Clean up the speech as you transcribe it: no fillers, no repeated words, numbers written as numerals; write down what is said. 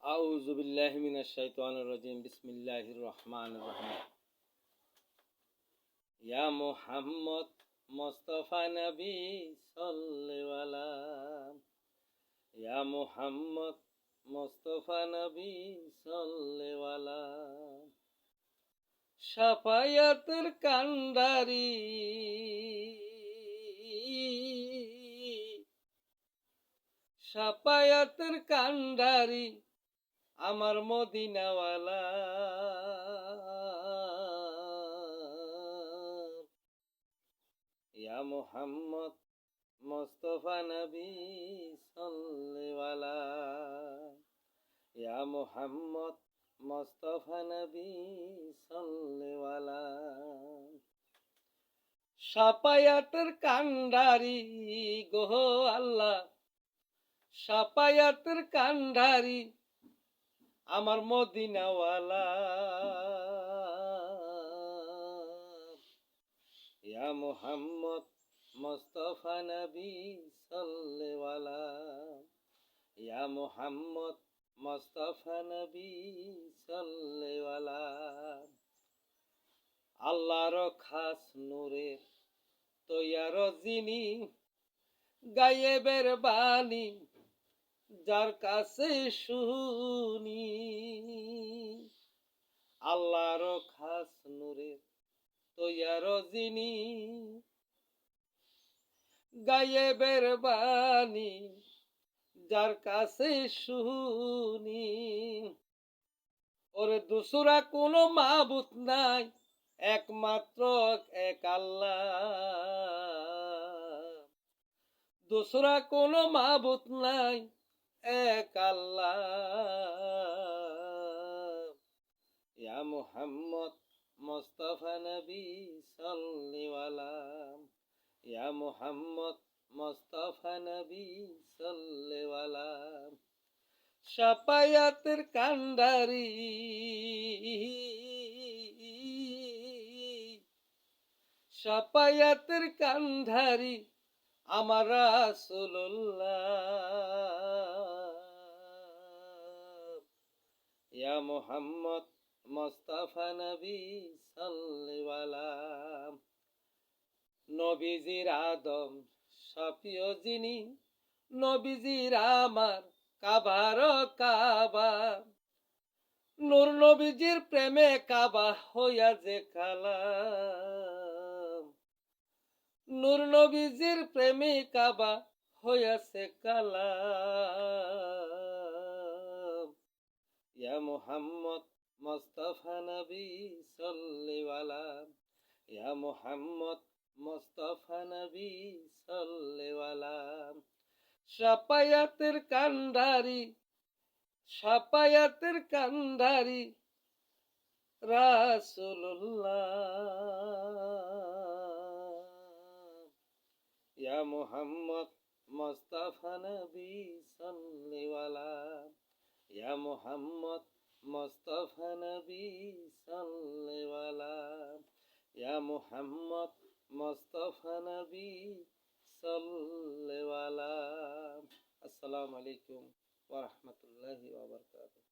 আউযু বিল্লাহি মিনাশ শাইতানির রাজিম। বিসমিল্লাহির রহমানির রহিম। ইয়া মুহাম্মদ মুস্তাফা নবী সাল্লাল্লাহু আলা। ইয়া মুহাম্মদ মুস্তাফা নবী সাল্লাল্লাহু আলা। শাফায়াতের কান্ডারি, শাফায়াতের কান্ডারি আমার মদিনাওয়ালা। ইয়া মুহাম্মদ মুস্তাফা নবী সাল্লাল্লাহু আলা। ইয়া মুহাম্মদ মুস্তাফা নবী সাল্লাল্লাহু আলা। শাফায়াতের কান্ডারি গো আল্লাহ, শাফায়াতের কান্ডারি আমার মদিনাওয়ালা। ইয়া মুহাম্মদ মুস্তাফা নবী সাল্লাল্লাহু আলা। ইয়া মুহাম্মদ মুস্তাফা নবী সাল্লাল্লাহু আলা। আল্লাহর খাস নূরের তৈয়ার যিনি, গায়েবের বাণী যার কাছে শুনি। আল্লাহর খাস নূরের তৈয়ার যিনি, গায়েবের বাণী যার কাছে শুনি। ওরে দুসরা কোনো মাবুদ নাই, একমাত্র এক আল্লাহ। দুসরা কোনো মাবুদ নাই, এক আল্লাহ। ইয়া মুহাম্মদ মুস্তাফা নবী সাল্লাল্লাহু আলা। ইয়া মুহাম্মদ মুস্তাফা নবী সাল্লাল্লাহু আলা। শাফায়াতের কান্ডারি, শাফায়াতের কান্ডারি আমার রাসূলুল্লাহ। ইয়া মুহাম্মদ মুস্তাফা নবী সাল্লাল্লাহু আলা। নবীজির আদম শফিও যিনি, নবীজির আমার কাবার কাবা। নূর নবীজির প্রেমে কাবা হইয়া যে কালা। নূর নবীজির প্রেমে কাবা হইয়াছে কালা। ইয়া মুহাম্মদ মুস্তাফা নবী সাল্লাল্লাহু আলা। ইয়া মুহাম্মদ মুস্তাফা নবী সাল্লাল্লাহু আলা। শাফায়াতের কান্ডারি, শাফায়াতের কান্ডারি রাসূলুল্লাহ। ইয়া মুহাম্মদ মুস্তাফা নবী সাল্লাল্লাহু আলা। ইয়া মুহাম্মদ মুস্তাফা নবী সাল্লাল্লাহু আলা। ইয়া মুহাম্মদ মুস্তাফা নবী সাল্লাল্লাহু আলা। আসসালামু আলাইকুম ওয়া রাহমাতুল্লাহি ওয়া বারাকাতুহু।